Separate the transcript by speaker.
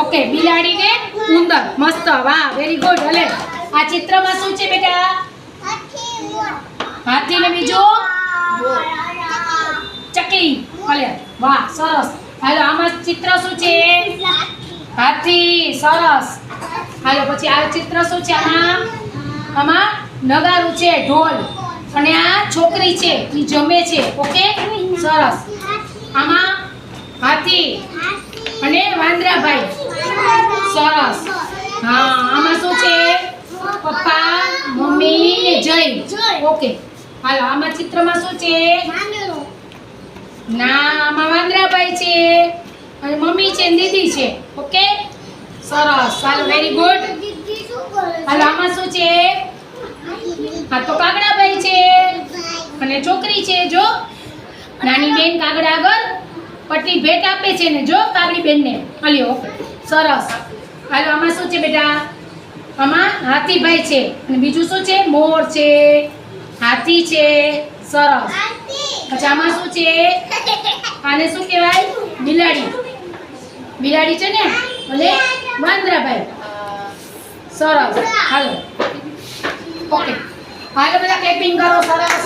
Speaker 1: Okay, બિલાડી ને ઉંદર. મસ્ત, વાહ, વેરી ગુડ. હલે આ ચિત્રમાં શું છે બેટા? હાથી ને બીજું ચકલી. હલે વાહ, સરસ. હાલો આમાં ચિત્ર શું છે? હાથી. સરસ. હાલો પછી આ ચિત્ર શું છે? આમાં નગારું છે, ઢોલ. અને આ છોકરી છે, ઈ જમે છે. ઓકે, સરસ. આમાં હાથી અને વાંદરાભાઈ. સરસ. હા, આમાં શું છે? પપ્પા, મમ્મી ને જય. ઓકે, હાલો આમાં ચિત્રમાં શું છે? ના, આમાં વાંદરાભાઈ છે અને મમ્મી છે ને દીદી છે. ઓકે, સરસ. હાલો વેરી ગુડ. હાલો આમાં શું છે? હા, તો કાગડાભાઈ છે અને છોકરી છે. જો નાની બેન કાગડા આગળ પટ્ટી ભેટ આપે છે ને, જો કાગડી બેનને. હાલ્યો. ઓકે, સરસ. હાલો આમાં શું છે બેટા? આમાં હાથીભાઈ છે અને બીજું શું છે? મોર છે, હાથી છે. સરસ. પછી આમાં શું છે? આને શું કહેવાય? બિલાડી. બિલાડી છે ને, અને વાંદરાભાઈ. સરસ. હાલો ઓકે, હાલો બધા ક્લેપિંગ કરો. સરસ.